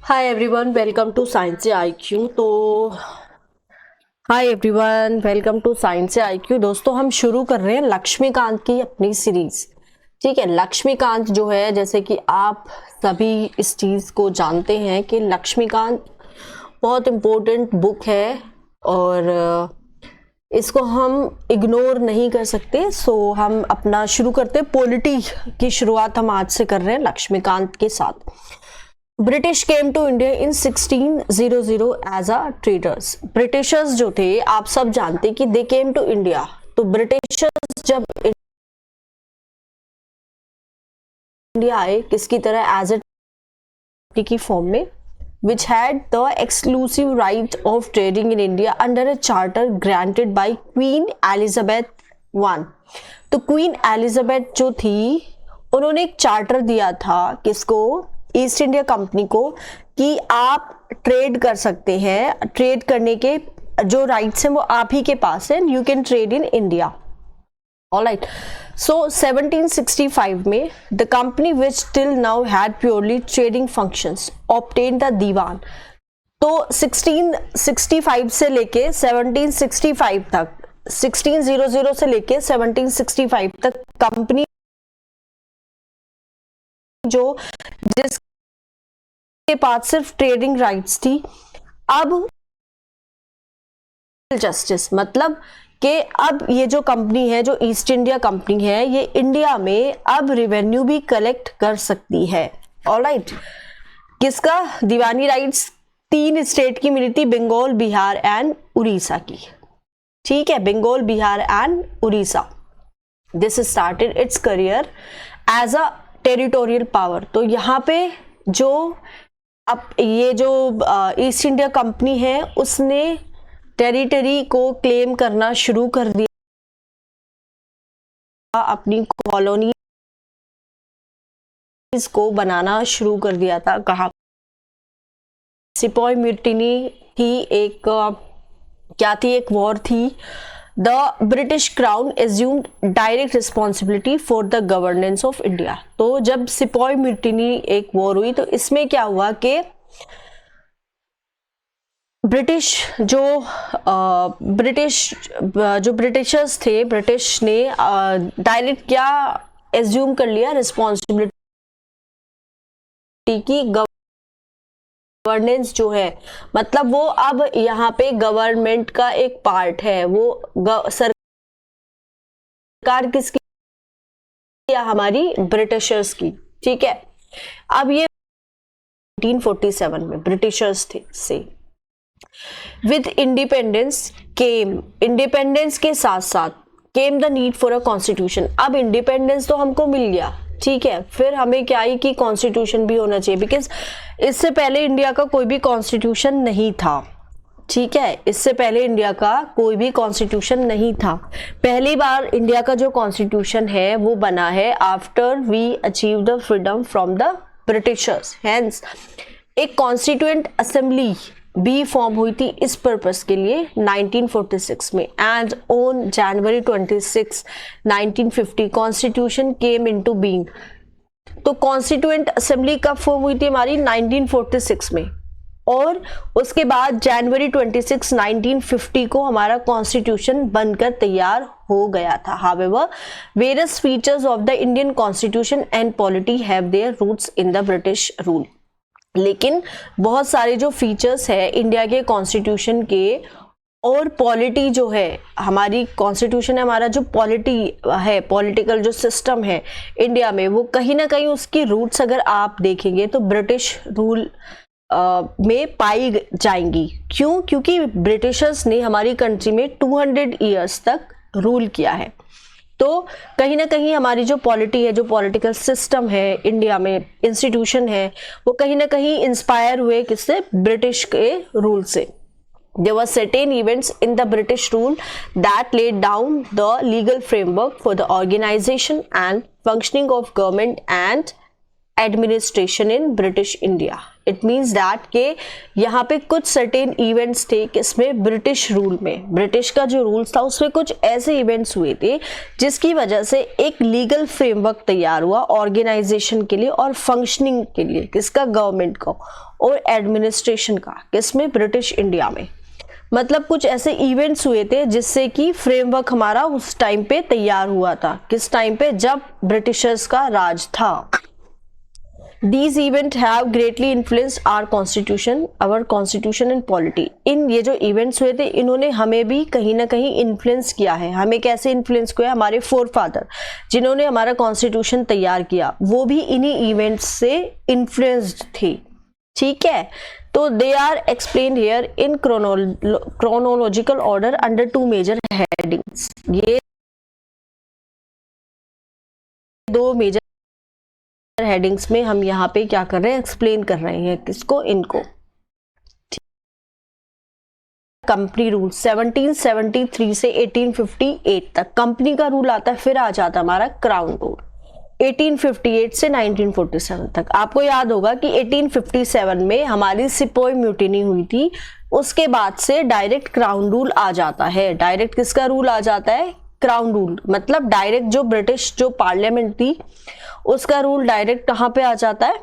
Hi everyone, welcome to science से IQ. Hi everyone, welcome to science से IQ. दोस्तों, हम शुरू कर रहे हैं लक्ष्मीकांत की अपनी सीरीज। ठीक है, लक्ष्मीकांत जो है, जैसे कि आप सभी इस चीज को जानते हैं कि लक्ष्मीकांत बहुत इम्पोर्टेंट बुक है और इसको हम इग्नोर नहीं कर सकते। सो हम अपना शुरू करते हैं। पॉलिटी की शुरुआत हम आज से कर रहे हैं लक्ष्मीकांत के साथ। British came to India in 1600 as a traders. Britishers जो थे, आप सब जानते कि दे केम टू इंडिया। तो ब्रिटिशर्स जब इंडिया आए, किसकी तरह? एज ए की फॉर्म में, which had the exclusive right of trading in India under a charter granted by Queen Elizabeth I। तो क्वीन एलिजाबेथ जो थी, उन्होंने एक चार्टर दिया था, किसको? ईस्ट इंडिया कंपनी को, कि आप ट्रेड कर सकते हैं। ट्रेड करने के जो राइट्स हैं वो आप ही के पास है। You can trade in India. Alright. So 1765 में the company which till now had purely trading functions obtain the diwan. तो 1665 से लेके 1765 तक, 1600 से लेके 1765 तक कंपनी जो जिसके पास सिर्फ ट्रेडिंग राइट्स थी, अब जस्टिस, मतलब कि अब ये जो कंपनी है, जो ईस्ट इंडिया कंपनी है, ये इंडिया में अब रेवेन्यू भी कलेक्ट कर सकती है। ऑलराइट। किसका? दीवानी राइट्स 3 स्टेट की मिली थी, बंगाल, बिहार एंड उड़ीसा की। ठीक है, Bengal, Bihar and Orissa. This started its career as a territorial power. तो यहाँ पे जो अब ये जो ईस्ट इंडिया कंपनी है, उसने टेरिटरी को क्लेम करना शुरू कर दिया, अपनी कॉलोनी को बनाना शुरू कर दिया था। कहा सिपोई म्यूटिनी थी, एक क्या थी? एक वॉर थी। The British crown assumed direct responsibility for the governance of India. तो जब सिपोई म्यूटिनी एक वॉर हुई, तो इसमें क्या हुआ कि ब्रिटिशर्स थे, ब्रिटिश ने डायरेक्ट क्या एज्यूम कर लिया? रिस्पॉन्सिबिलिटी की गवर्नेंस जो है, मतलब वो अब यहाँ पे गवर्नमेंट का एक पार्ट है। वो सरकार किसकी? या हमारी ब्रिटिशर्स की। ठीक है। अब ये 1947 में ब्रिटिशर्स थे से विद इंडिपेंडेंस केम, इंडिपेंडेंस के साथ साथ came the need for a constitution. अब इंडिपेंडेंस तो हमको मिल गया, ठीक है, फिर हमें क्या ही कि कॉन्स्टिट्यूशन भी होना चाहिए, बिकॉज इससे पहले इंडिया का कोई भी कॉन्स्टिट्यूशन नहीं था। ठीक है, इससे पहले इंडिया का कोई भी कॉन्स्टिट्यूशन नहीं था। पहली बार इंडिया का जो कॉन्स्टिट्यूशन है वो बना है after we achieve the freedom from the Britishers. Hence एक कॉन्स्टिट्यूएंट असेंबली भी फॉर्म हुई थी इस पर्पस के लिए 1946 में। And on January 26, 1950 constitution came into being. तो कॉन्स्टिट्यूएंट असेंबली कब फॉर्म हुई थी? हमारी 1946 में। और उसके बाद जनवरी 26, 1950 को हमारा कॉन्स्टिट्यूशन बनकर तैयार हो गया था। However various features of the Indian constitution and polity have their roots in the British rule. लेकिन बहुत सारे जो फीचर्स है इंडिया के कॉन्स्टिट्यूशन के और पॉलिटी जो है, हमारी कॉन्स्टिट्यूशन है, हमारा जो पॉलिटी है, पॉलिटिकल जो सिस्टम है इंडिया में, वो कहीं ना कहीं उसकी रूट्स अगर आप देखेंगे तो ब्रिटिश रूल में पाई जाएंगी। क्यों? क्योंकि ब्रिटिशर्स ने हमारी कंट्री में 200 ईयर्स तक रूल किया है। तो कहीं ना कहीं हमारी जो पॉलिटी है, जो पॉलिटिकल सिस्टम है इंडिया में, इंस्टीट्यूशन है, वो कहीं ना कहीं इंस्पायर हुए किससे? ब्रिटिश के रूल से। There were certain events in the British rule that laid down the legal framework for the organization and functioning of government and administration in British India. It means that के यहाँ पे कुछ certain events थे किसमें, British rule में, British का जो rules था उसमें कुछ ऐसे इवेंट्स हुए थे जिसकी वजह से एक लीगल फ्रेमवर्क तैयार हुआ ऑर्गेनाइजेशन के लिए और फंक्शनिंग के लिए, किसका, गवर्नमेंट का और एडमिनिस्ट्रेशन का, किसमें, ब्रिटिश इंडिया में। मतलब कुछ ऐसे इवेंट्स हुए थे जिससे कि फ्रेमवर्क हमारा उस टाइम पे तैयार हुआ था, किस टाइम पे, जब ब्रिटिशर्स का राज था। These events have greatly influenced our constitution and polity। इन ये जो इवेंट्स हुए थे इन्होंने हमें भी कहीं ना कहीं इन्फ्लुएंस किया है। हमें कैसे इन्फ्लुएंस किया, हमारे फोरफादर जिन्होंने हमारा कॉन्स्टिट्यूशन तैयार किया वो भी इन्हीं इवेंट्स से इन्फ्लुएंस्ड थे, ठीक है। तो they are explained here in chronological order under 2 major headings. ये 2 मेजर हेडिंग्स में हम यहाँ पे क्या कर रहे हैं, एक्सप्लेन कर रहे हैं, किसको, इनको। कंपनी रूल 1773 से 1858 तक कंपनी का रूल आता है, फिर आ जाता हमारा क्राउन रूल 1858 से 1947 तक। आपको याद होगा कि 1857 में हमारी सिपोई म्यूटिनी हुई थी, उसके बाद से डायरेक्ट क्राउन रूल आ जाता है। डायरेक्ट किसका रूल आ जाता है, क्राउन रूल। मतलब डायरेक्ट जो ब्रिटिश जो पार्लियामेंट थी उसका रूल डायरेक्ट कहां पे आ जाता है,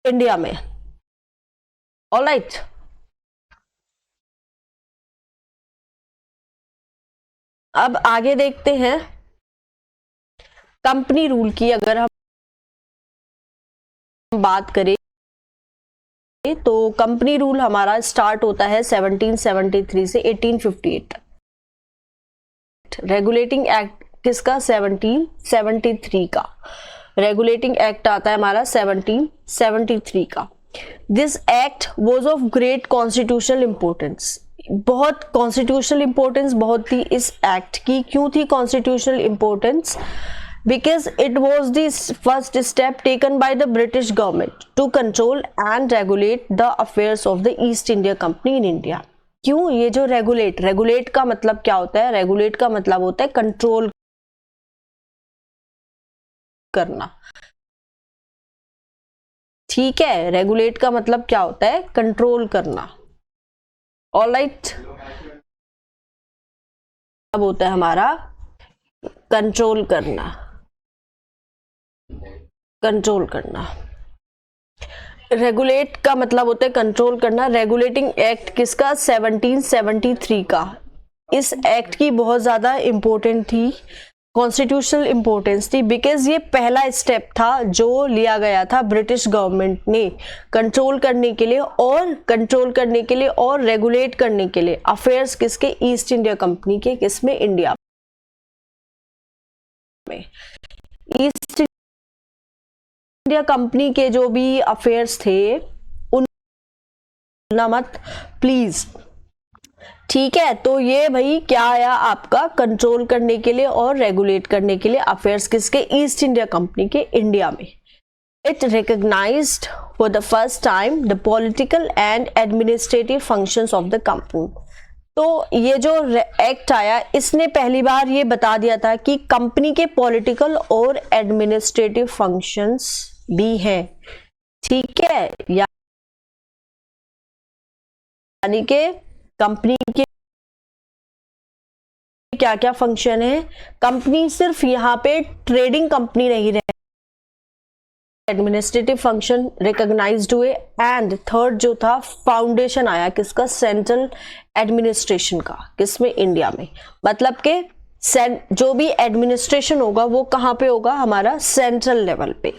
इंडिया में। ऑलराइट, अब आगे देखते हैं कंपनी रूल की। अगर हम बात करें तो कंपनी रूल हमारा स्टार्ट होता है 1773 से 1858 तक। रेगुलेटिंग एक्ट किसका, 1773 का। रेगुलेटिंग एक्ट आता है हमारा 1773 का। This act was of great constitutional importance. बहुत कॉन्स्टिट्यूशनल इंपोर्टेंस बहुत थी इस एक्ट की। क्यों थी constitutional importance, because it was the first step taken by the British government to control and regulate the affairs of the East India Company in India। क्यों, ये जो रेगुलेट का मतलब क्या होता है, रेगुलेट का मतलब होता है कंट्रोल करना, ठीक है। रेगुलेट का मतलब क्या होता है, कंट्रोल करना। ऑलराइट, अब होता है हमारा कंट्रोल करना, कंट्रोल करना। रेगुलेट का मतलब होता है कंट्रोल करना। रेगुलेटिंग एक्ट किसका, 1773 का। इस एक्ट की बहुत ज्यादा इंपॉर्टेंट थी, कॉन्स्टिट्यूशनल इंपॉर्टेंस थी, बिकॉज ये पहला स्टेप था जो लिया गया था ब्रिटिश गवर्नमेंट ने कंट्रोल करने के लिए और रेगुलेट करने के लिए अफेयर्स किसके, ईस्ट इंडिया कंपनी के, किसमें, इंडिया में। ईस्ट इंडिया कंपनी के जो भी अफेयर्स थे उन मत प्लीज, ठीक है। तो ये भाई क्या आया आपका, कंट्रोल करने के लिए और रेगुलेट करने के लिए अफेयर्स किसके, ईस्ट इंडिया कंपनी के, इंडिया में। It recognised for the first time the political and administrative functions of the company. तो ये जो एक्ट आया इसने पहली बार ये बता दिया था कि कंपनी के पॉलिटिकल और एडमिनिस्ट्रेटिव फंक्शंस भी हैं, ठीक है। यानी कि कंपनी के क्या क्या फंक्शन है। कंपनी सिर्फ यहाँ पे ट्रेडिंग कंपनी नहीं रहे, एडमिनिस्ट्रेटिव फंक्शन रिकॉग्नाइज्ड हुए। एंड थर्ड जो था फाउंडेशन आया किसका, सेंट्रल एडमिनिस्ट्रेशन का, किसमें, इंडिया में। मतलब के जो भी एडमिनिस्ट्रेशन होगा वो कहाँ पे होगा, हमारा सेंट्रल लेवल पे,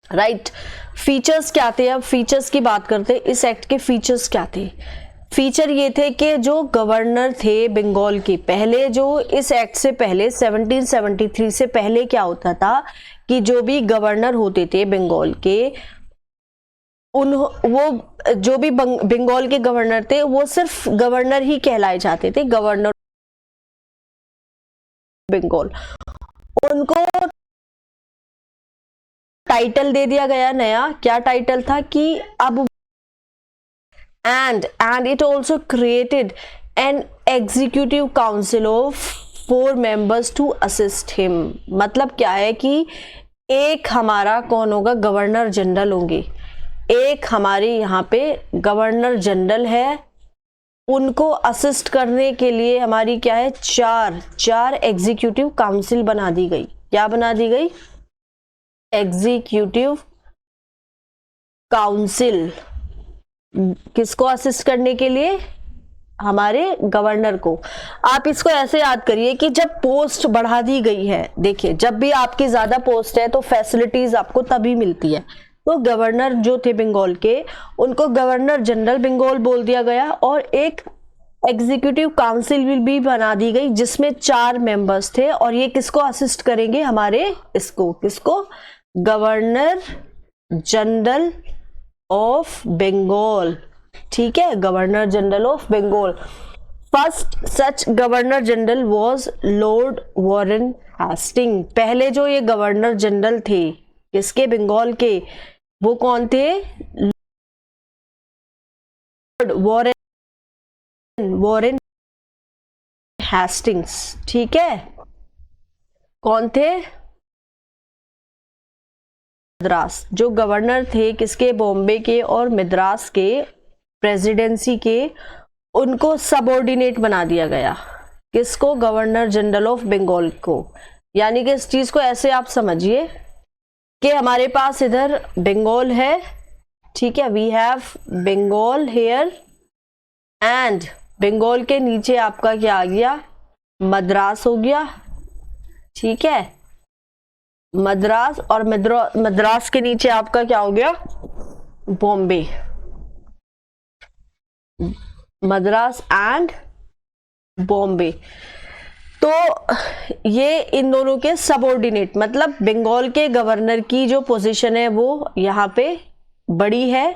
राइट। फीचर्स क्या थे, अब फीचर्स की बात करते हैं। इस एक्ट के फीचर्स क्या थे, फीचर ये थे कि जो गवर्नर थे बंगाल के, पहले जो इस एक्ट से पहले 1773 से पहले क्या होता था कि जो भी गवर्नर होते थे बंगाल के, वो जो भी बंगाल के गवर्नर थे वो सिर्फ गवर्नर ही कहलाए जाते थे, गवर्नर बंगाल। उनको टाइटल दे दिया गया नया, क्या टाइटल था कि अब and it also created an executive council of 4 members to assist him। मतलब क्या है कि एक हमारा कौन होगा, गवर्नर जनरल होंगे, एक हमारे यहाँ पे गवर्नर जनरल है, उनको असिस्ट करने के लिए हमारी क्या है, चार एग्जीक्यूटिव काउंसिल बना दी गई। क्या बना दी गई, एग्जीक्यूटिव काउंसिल, किसको असिस्ट करने के लिए, हमारे गवर्नर को। आप इसको ऐसे याद करिए कि जब पोस्ट बढ़ा दी गई है, देखिए जब भी आपकी ज्यादा पोस्ट है तो फैसिलिटीज आपको तभी मिलती है। तो गवर्नर जो थे बंगाल के, उनको गवर्नर जनरल बंगाल बोल दिया गया, और एक एग्जीक्यूटिव काउंसिल भी बना दी गई जिसमें 4 मेंबर्स थे, और ये किसको असिस्ट करेंगे, हमारे किसको, गवर्नर जनरल ऑफ बंगाल। ठीक है, governor general of Bengal. First such governor general was lord Warren Hasting. पहले जो ये गवर्नर जनरल थे किसके, बंगाल के, वो कौन थे, लॉर्ड वॉरेन हेस्टिंग्स। ठीक है, कौन थे, मद्रास, जो गवर्नर थे किसके, बॉम्बे के और मद्रास के प्रेसिडेंसी के, उनको सबऑर्डिनेट बना दिया गया। किसको, गवर्नर जनरल ऑफ बंगाल को। यानी कि इस चीज को ऐसे आप समझिए कि हमारे पास इधर बंगाल है, ठीक है, we have Bengal here, and Bengal के नीचे आपका क्या आ गया, मद्रास हो गया। ठीक है, मद्रास, और मद्रास के नीचे आपका क्या हो गया, बॉम्बे, मद्रास एंड बॉम्बे। तो ये इन दोनों के सबऑर्डिनेट, मतलब बंगाल के गवर्नर की जो पोजीशन है वो यहाँ पे बड़ी है,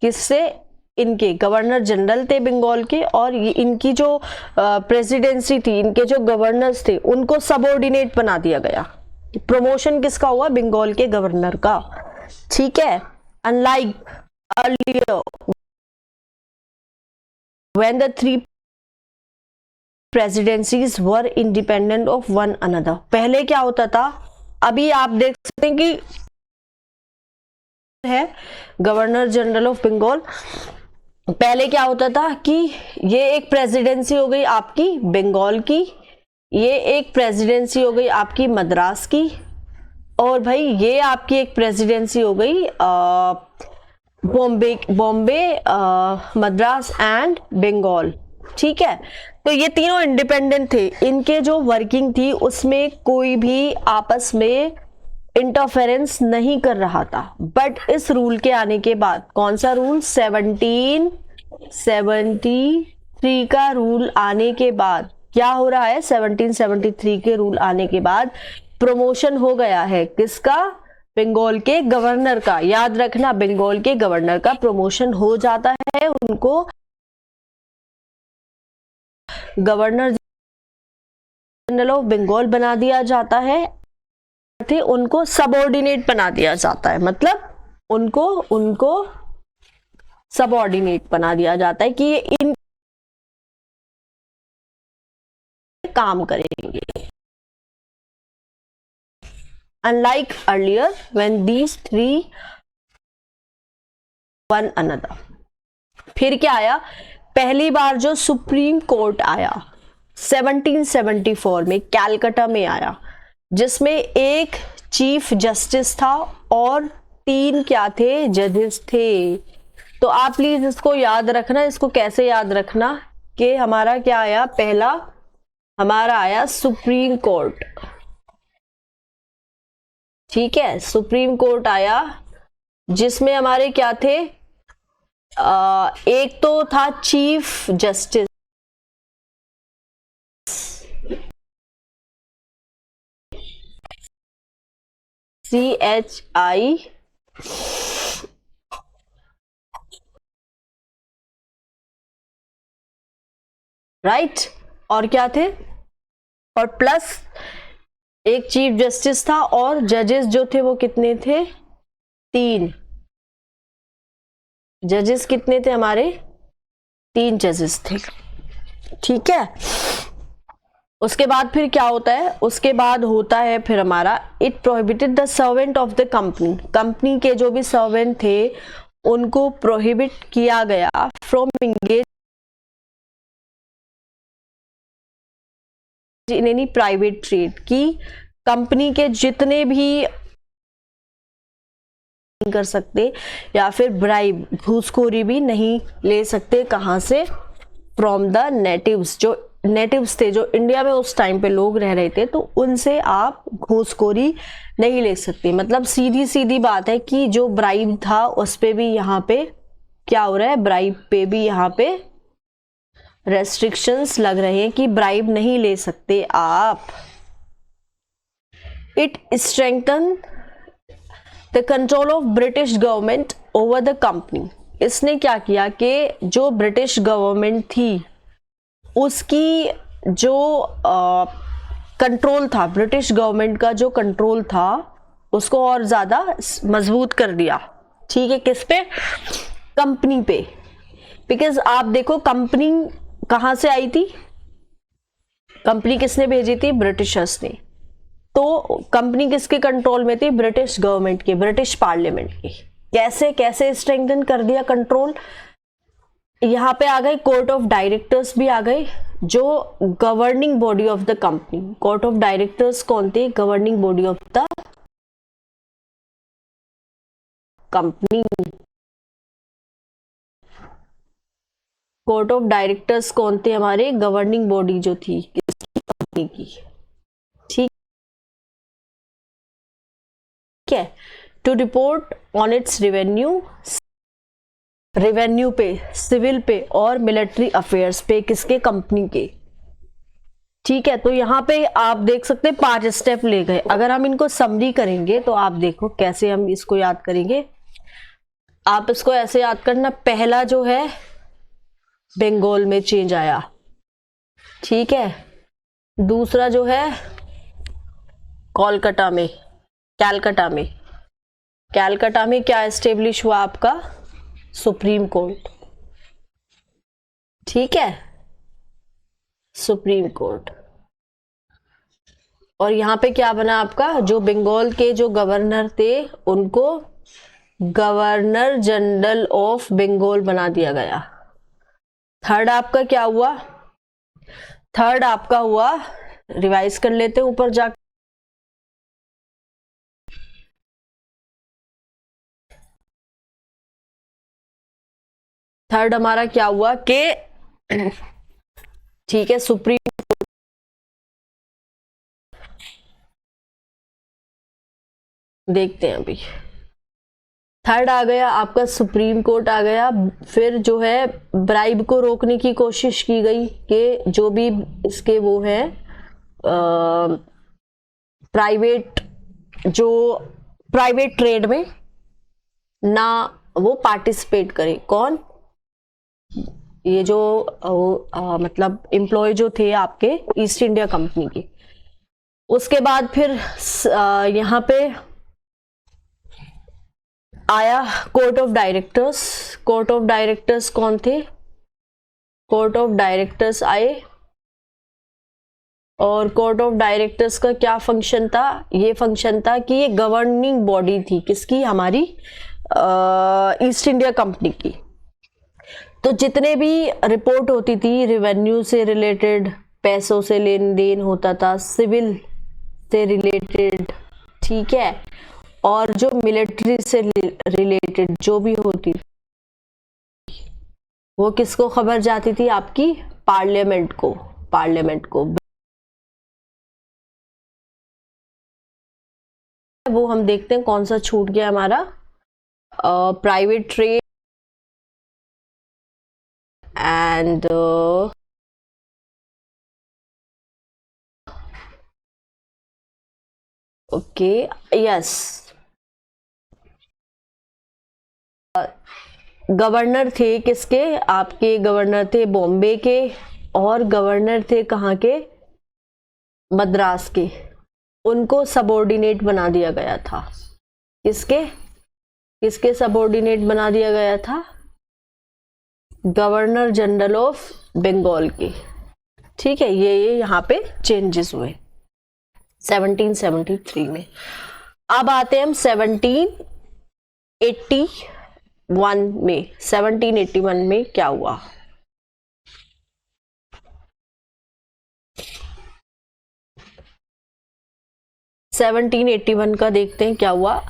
किससे, इनके गवर्नर जनरल थे बंगाल के, और ये इनकी जो प्रेसिडेंसी थी, इनके जो गवर्नर्स थे उनको सबऑर्डिनेट बना दिया गया। प्रमोशन किसका हुआ, बंगाल के गवर्नर का। ठीक है, unlike earlier when the 3 presidencies were independent of one another। पहले क्या होता था, अभी आप देख सकते हैं कि है गवर्नर जनरल ऑफ बंगाल, पहले क्या होता था कि ये एक प्रेसिडेंसी हो गई आपकी बंगाल की, ये एक प्रेसिडेंसी हो गई आपकी मद्रास की, और भाई ये आपकी एक प्रेसिडेंसी हो गई बॉम्बे, मद्रास एंड बंगाल। ठीक है, तो ये तीनों इंडिपेंडेंट थे, इनके जो वर्किंग थी उसमें कोई भी आपस में इंटरफेरेंस नहीं कर रहा था। बट इस रूल के आने के बाद, कौन सा रूल, 1773 का रूल आने के बाद क्या हो रहा है, 1773 के रूल आने के बाद प्रमोशन हो गया है, किसका, बंगाल के गवर्नर का। याद रखना, बंगाल के गवर्नर का प्रमोशन हो जाता है, उनको गवर्नर जनरल ऑफ बंगाल बना दिया जाता है, उनको सबऑर्डिनेट बना दिया जाता है, मतलब उनको सबऑर्डिनेट बना दिया जाता है कि ये इन काम करेंगे। Unlike earlier when these 3 one another। फिर क्या आया, पहली बार जो सुप्रीम कोर्ट आया 1774 में कैलकाटा में आया, जिसमें एक चीफ जस्टिस था और 3 क्या थे, जजेस थे। तो आप प्लीज इसको याद रखना। इसको कैसे याद रखना कि हमारा क्या आया, पहला हमारा आया सुप्रीम कोर्ट। ठीक है, सुप्रीम कोर्ट आया जिसमें हमारे क्या थे, एक तो था चीफ जस्टिस, CHI, राइट, और क्या थे, और प्लस एक चीफ जस्टिस था, और जजेस जो थे वो कितने थे, 3 जजेस कितने थे हमारे, 3 जजेस थे। ठीक है, उसके बाद फिर क्या होता है, उसके बाद होता है फिर हमारा it prohibited the servant of the company, company के जो भी सर्वेंट थे उनको प्रोहिबिट किया गया from engage in any private trade, की कंपनी के जितने भी कर सकते या फिर ब्राइब घूसखोरी भी नहीं ले सकते, कहां से, फ्रॉम द नेटिव्स, जो नेटिव्स थे, जो इंडिया में उस टाइम पे लोग रह रहे थे, तो उनसे आप घूसखोरी नहीं ले सकते। मतलब सीधी सीधी बात है कि जो ब्राइब था उस पे भी यहाँ पे क्या हो रहा है, ब्राइब पे भी यहाँ पे रेस्ट्रिक्शंस लग रहे हैं कि ब्राइब नहीं ले सकते आप। It strengthen the control of British government over the company, इसने क्या किया कि जो ब्रिटिश गवर्नमेंट थी उसकी जो कंट्रोल था, ब्रिटिश गवर्नमेंट का जो कंट्रोल था उसको और ज्यादा मजबूत कर दिया। ठीक है, किस पे, कंपनी पे। बिकॉज आप देखो कंपनी कहां से आई थी, कंपनी किसने भेजी थी, ब्रिटिशर्स ने। तो कंपनी किसके कंट्रोल में थी, ब्रिटिश गवर्नमेंट के, ब्रिटिश पार्लियामेंट की। कैसे कैसे स्ट्रेंथन कर दिया कंट्रोल, यहाँ पे आ गए कोर्ट ऑफ डायरेक्टर्स भी आ गए, जो governing body of the company. Court of directors कौन थे, governing body of the company. Court of directors कौन थे, हमारे गवर्निंग बॉडी जो थी किसकी, कंपनी की। ठीक है, to report on its revenue, revenue पे, सिविल पे और मिलिट्री अफेयर्स पे, किसके, कंपनी के। ठीक है, तो यहाँ पे आप देख सकते हैं 5 स्टेप ले गए। अगर हम इनको समरी करेंगे तो आप देखो कैसे हम इसको याद करेंगे। आप इसको ऐसे याद करना, पहला जो है बंगाल में चेंज आया, ठीक है। दूसरा जो है कोलकाता में, कैलकाटा में, कैलकाटा में क्या एस्टेब्लिश हुआ, आपका सुप्रीम कोर्ट। ठीक है, सुप्रीम कोर्ट। और यहां पे क्या बना आपका, जो बंगाल के जो गवर्नर थे उनको गवर्नर जनरल ऑफ बंगाल बना दिया गया। थर्ड आपका क्या हुआ, थर्ड आपका हुआ, रिवाइज कर लेते हैं ऊपर जाकर, थर्ड हमारा क्या हुआ कि ठीक है, सुप्रीम, देखते हैं अभी। थर्ड आ गया आपका सुप्रीम कोर्ट आ गया। फिर जो है ब्राइब को रोकने की कोशिश की गई कि जो भी इसके वो है प्राइवेट, जो प्राइवेट ट्रेड में ना वो पार्टिसिपेट करे। कौन, ये जो मतलब एम्प्लॉय जो थे आपके ईस्ट इंडिया कंपनी के। उसके बाद फिर यहाँ पे आया court of directors. Court of directors कौन थे, कोर्ट ऑफ डायरेक्टर्स आए, और कोर्ट ऑफ डायरेक्टर्स का क्या फंक्शन था, ये फंक्शन था कि ये गवर्निंग बॉडी थी किसकी, हमारी ईस्ट इंडिया कंपनी की। तो जितने भी रिपोर्ट होती थी रेवेन्यू से रिलेटेड, पैसों से लेन देन होता था, सिविल से रिलेटेड, ठीक है, और जो मिलिट्री से रिलेटेड जो भी होती वो किसको खबर जाती थी, आपकी पार्लियामेंट को, पार्लियामेंट को। वो हम देखते हैं कौन सा छूट गया हमारा, private trade and okay, yes, governor थे किसके, आपके गवर्नर थे बॉम्बे के, और गवर्नर थे कहाँ के, मद्रास के। उनको सबऑर्डिनेट बना दिया गया था, किसके, किसके सबऑर्डिनेट बना दिया गया था, गवर्नर जनरल ऑफ बंगाल के। ठीक है, ये यहाँ पे चेंजेस हुए 1773 में। अब आते हैं हम 1781 में। 1781 में क्या हुआ? सेवनटीन 1881 का देखते हैं क्या हुआ।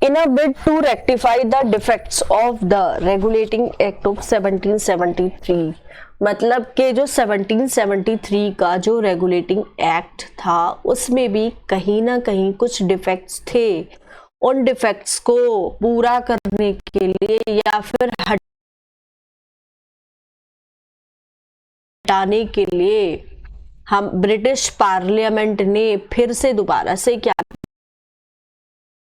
In a bid to rectify the defects of the regulating act of 1773, मतलब कि जो 1773 का जो रेगुलेटिंग एक्ट था उसमें भी कहीं ना कहीं कुछ डिफेक्ट्स थे। उन डिफेक्ट्स को पूरा करने के लिए या फिर हटाने के लिए हम ब्रिटिश पार्लियामेंट ने फिर से दोबारा से क्या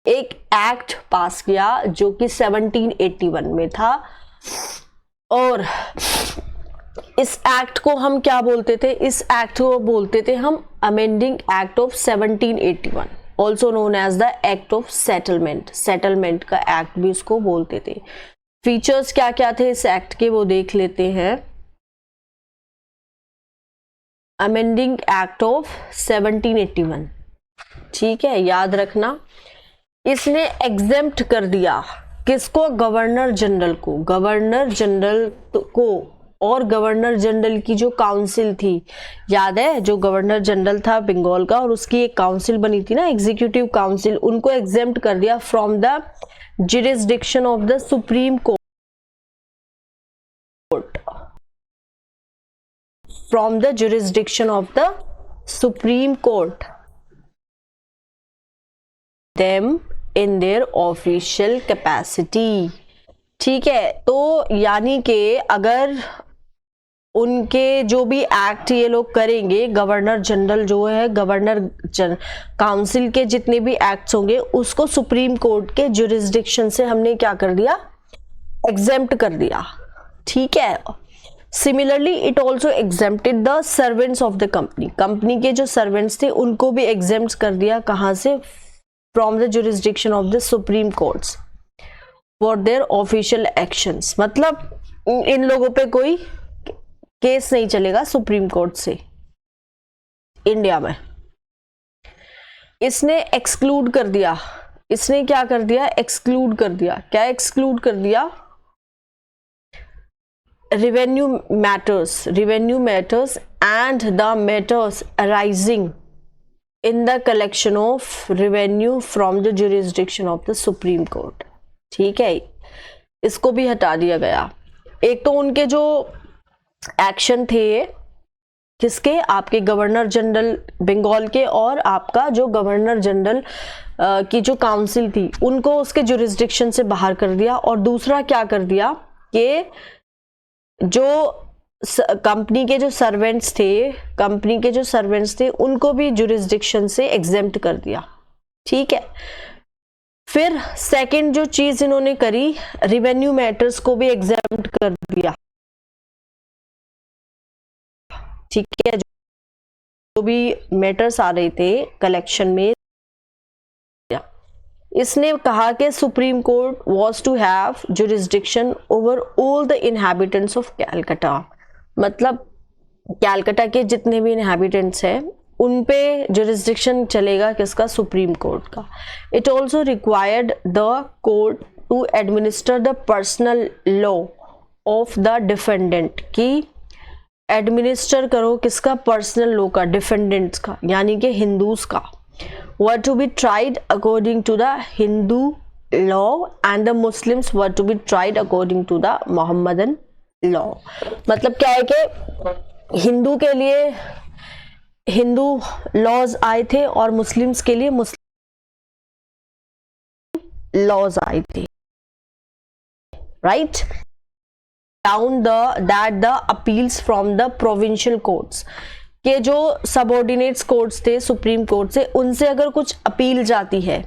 एक एक्ट पास किया जो कि 1781 में था। और इस एक्ट को हम क्या बोलते थे? इस एक्ट को बोलते थे हम amending act of 1781, also known as the act of settlement. Settlement का एक्ट भी उसको बोलते थे। फीचर्स क्या क्या थे इस एक्ट के वो देख लेते हैं। अमेंडिंग एक्ट ऑफ 1781, ठीक है, याद रखना। इसने एग्जेम्प्ट कर दिया किसको? गवर्नर जनरल को। गवर्नर जनरल को और गवर्नर जनरल की जो काउंसिल थी, याद है, जो गवर्नर जनरल था बंगाल का और उसकी एक काउंसिल बनी थी ना, एग्जीक्यूटिव काउंसिल, उनको एग्जेम्प्ट कर दिया from the jurisdiction of the supreme court. From the jurisdiction of the supreme court them in their official capacity. ठीक है, तो यानी कि अगर उनके जो भी एक्ट ये लोग करेंगे, गवर्नर जनरल जो है, गवर्नर काउंसिल के जितने भी एक्ट्स होंगे उसको सुप्रीम कोर्ट के जुरिसडिक्शन से हमने क्या कर दिया? एग्जेम्प्ट कर दिया। ठीक है, similarly it also exempted the servants of the company. Company के जो सर्वेंट्स थे उनको भी एग्जेम्प्ट कर दिया। कहां से? From the jurisdiction of the supreme courts for their official actions. मतलब इन लोगों पे कोई केस नहीं चलेगा सुप्रीम कोर्ट से इंडिया में। इसने एक्सक्लूड कर दिया। इसने क्या कर दिया? एक्सक्लूड कर दिया। क्या एक्सक्लूड कर दिया? revenue matters and the matters arising in the collection of revenue from the jurisdiction of the Supreme Court। ठीक है, इसको भी हटा दिया गया। एक तो उनके जो एक्शन थे किसके? आपके गवर्नर जनरल बंगाल के और आपका जो गवर्नर जनरल की जो काउंसिल थी उनको उसके जुरिसडिक्शन से बाहर कर दिया। और दूसरा क्या कर दिया कि जो कंपनी के जो सर्वेंट्स थे उनको भी जुरिसडिक्शन से एग्जेम्प्ट कर दिया। ठीक है, फिर सेकंड जो चीज इन्होंने करी, रेवेन्यू मैटर्स को भी एग्जेम्प्ट कर दिया। ठीक है, जो भी मैटर्स आ रहे थे कलेक्शन में, इसने कहा कि supreme court was to have jurisdiction over all the inhabitants of Calcutta. मतलब कैलकाटा के जितने भी इनहैबिटेंट्स हैं उन पे जुरिसडिक्शन चलेगा किसका? सुप्रीम कोर्ट का। It also required the court to administer the personal law of the defendant, की एडमिनिस्टर करो किसका? पर्सनल लॉ का, डिफेंडेंट्स का, यानी कि हिंदूज का। were to be tried according to the Hindu law and the Muslims were to be tried according to the Mohammedan law। मतलब क्या है कि हिंदू के लिए हिंदू लॉज आए थे और मुस्लिम्स के लिए मुस्लिम लॉज आए थे। Right, down that the appeals from the provincial courts, के जो सबऑर्डिनेट्स कोर्ट्स थे सुप्रीम कोर्ट से, उनसे अगर कुछ अपील जाती है,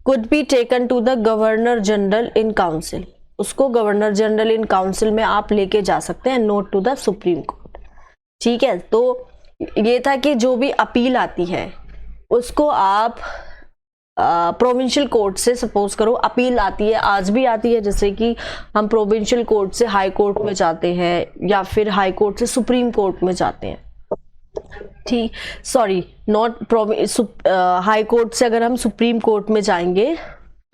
could be taken to the governor general in council, उसको गवर्नर जनरल इन काउंसिल में आप लेके जा सकते हैं, not to the supreme court. ठीक है, तो ये था कि जो भी अपील आती है उसको आप प्रोविंशियल कोर्ट से, सपोज करो अपील आती है, आज भी आती है, जैसे कि हम प्रोविंशियल कोर्ट से हाई कोर्ट में जाते हैं या फिर हाई कोर्ट से सुप्रीम कोर्ट में जाते हैं, ठीक, सॉरी नॉट हाई कोर्ट से अगर हम सुप्रीम कोर्ट में जाएंगे,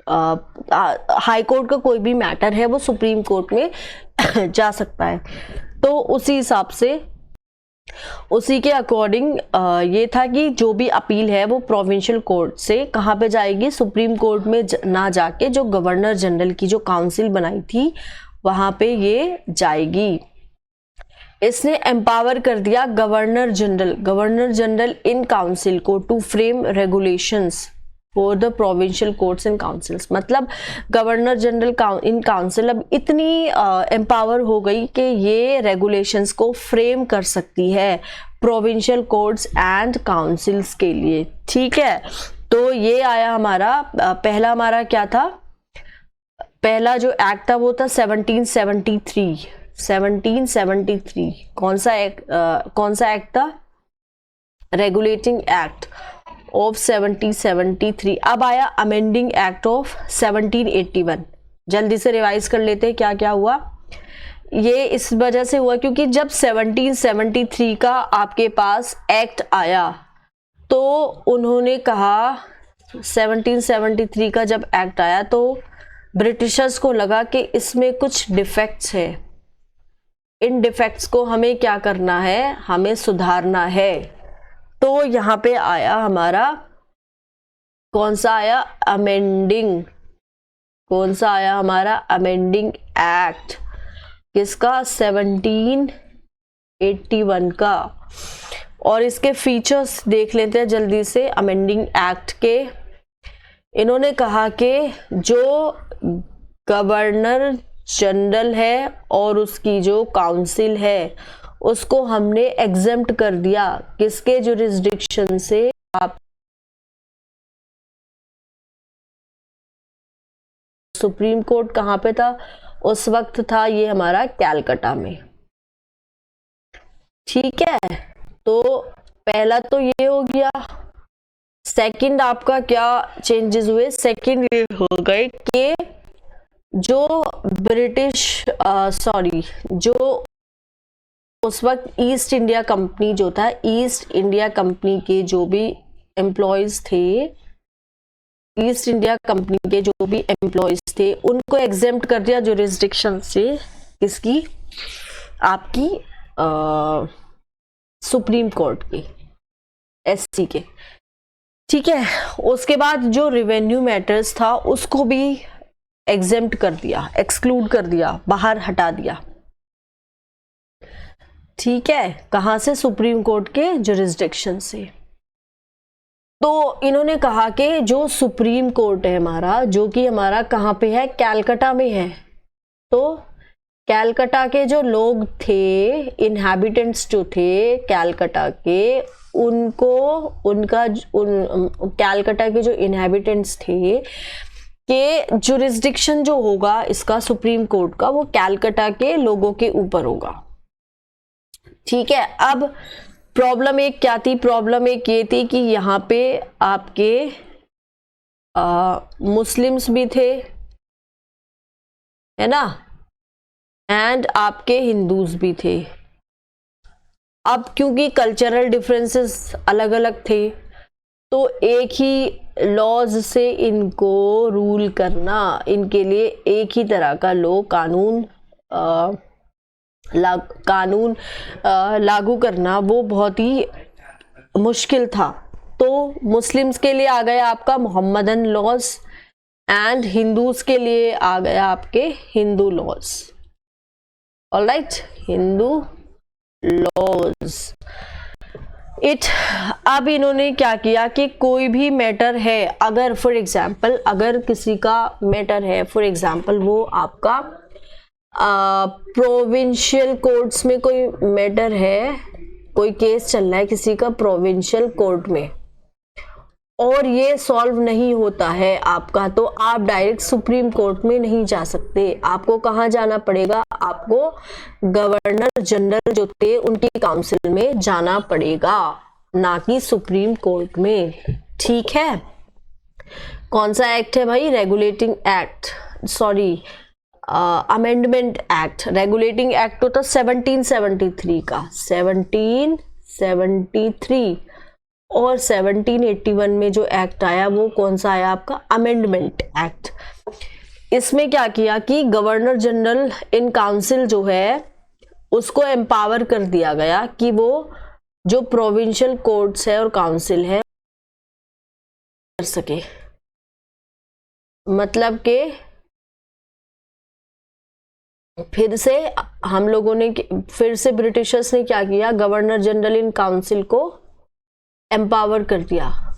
हाई कोर्ट का कोई भी मैटर है वो सुप्रीम कोर्ट में जा सकता है, तो उसी हिसाब से उसी के अकॉर्डिंग ये था कि जो भी अपील है वो प्रोविंशियल कोर्ट से कहाँ पे जाएगी, सुप्रीम कोर्ट में ना जाके जो गवर्नर जनरल की जो काउंसिल बनाई थी वहां पे ये जाएगी। इसने एम्पावर कर दिया गवर्नर जनरल इन काउंसिल को to frame regulations for the provincial courts and councils. मतलब गवर्नर जनरल इन काउंसिल अब इतनी एम्पावर हो गई कि ये रेगुलेशंस को फ्रेम कर सकती है प्रोविंशियल कोर्ट्स एंड काउंसिल्स के लिए। ठीक है, तो ये आया हमारा पहला, हमारा क्या था, पहला जो एक्ट था वो था 1773। कौन सा एक्ट था, रेगुलेटिंग एक्ट ऑफ 1773। अब आया अमेंडिंग एक्ट ऑफ 1781। जल्दी से रिवाइज कर लेते हैं क्या क्या हुआ। ये इस वजह से हुआ क्योंकि जब 1773 का आपके पास एक्ट आया तो उन्होंने कहा, 1773 का जब एक्ट आया तो ब्रिटिशर्स को लगा कि इसमें कुछ डिफेक्ट्स है, इन डिफेक्ट्स को हमें क्या करना है, हमें सुधारना है। तो यहाँ पे आया हमारा कौन सा आया, अमेंडिंग, कौन सा आया हमारा अमेंडिंग एक्ट, किसका, 1781 का। और इसके फीचर्स देख लेते हैं जल्दी से अमेंडिंग एक्ट के। इन्होंने कहा कि जो गवर्नर जनरल है और उसकी जो काउंसिल है उसको हमने एग्जेम्प्ट कर दिया, किसके जुरिस्डिक्शन से, आप सुप्रीम कोर्ट कहाँ पे था उस वक्त, था ये हमारा कैलकटा में। ठीक है, तो पहला तो ये हो गया। सेकंड आपका क्या चेंजेस हुए, सेकंड ये हो गए कि जो ब्रिटिश जो उस वक्त ईस्ट इंडिया कंपनी जो था, ईस्ट इंडिया कंपनी के जो भी एम्प्लॉयज थे, ईस्ट इंडिया कंपनी के जो भी एम्प्लॉयज थे उनको एग्जेम्प्ट कर दिया जुरिस्डिक्शन से, किसकी, आपकी सुप्रीम कोर्ट के, एससी के। ठीक है, उसके बाद जो रेवेन्यू मैटर्स था उसको भी एग्जेम्प्ट कर दिया, एक्सक्लूड कर दिया, बाहर हटा दिया। ठीक है, कहां से, सुप्रीम कोर्ट के जुरिस्डिक्शन से। तो इन्होंने कहा कि जो सुप्रीम कोर्ट है हमारा, जो कि हमारा कहाँ पे है, कैलकटा में है, तो कैलकटा के जो लोग थे, इनहैबिटेंट्स जो थे कैलकटा के, कैलकटा के जो इनहैबिटेंट्स थे के जुरिस्डिक्शन जो होगा इसका सुप्रीम कोर्ट का, वो कैलकटा के लोगों के ऊपर होगा। ठीक है, अब प्रॉब्लम एक क्या थी, प्रॉब्लम एक ये थी कि यहाँ पे आपके मुस्लिम्स भी थे, है ना, एंड आपके हिंदूज भी थे। अब क्योंकि कल्चरल डिफरेंसेस अलग अलग थे तो एक ही लॉज से इनको रूल करना, इनके लिए एक ही तरह का लॉ कानून लागू करना वो बहुत ही मुश्किल था। तो मुस्लिम्स के लिए आ गया आपका मोहम्मदन लॉज एंड हिंदूज के लिए आ गया आपके Hindu laws. Alright, Hindu laws. अब इन्होंने क्या किया कि कोई भी मैटर है, अगर फॉर एग्जाम्पल अगर किसी का मैटर है, फॉर एग्जाम्पल वो आपका प्रोविंशियल कोर्ट्स में कोई मैटर है, कोई केस चल रहा है किसी का प्रोविंशियल कोर्ट में और ये सॉल्व नहीं होता है आपका, तो आप डायरेक्ट सुप्रीम कोर्ट में नहीं जा सकते। आपको कहाँ जाना पड़ेगा, आपको गवर्नर जनरल जो थे उनकी काउंसिल में जाना पड़ेगा, ना कि सुप्रीम कोर्ट में। ठीक है, कौन सा एक्ट है भाई, regulating act, sorry amendment act. Regulating act तो था 1773 का, 1773 1773 और 1781 में जो एक्ट आया वो कौन सा आया आपका, अमेंडमेंट एक्ट। इसमें क्या किया कि गवर्नर जनरल इन काउंसिल जो है उसको एम्पावर कर दिया गया कि वो जो प्रोविंशियल कोर्ट्स है और काउंसिल है कर सके। मतलब कि फिर से हम लोगों ने, फिर से ब्रिटिशर्स ने क्या किया, गवर्नर जनरल इन काउंसिल को एम्पावर कर दिया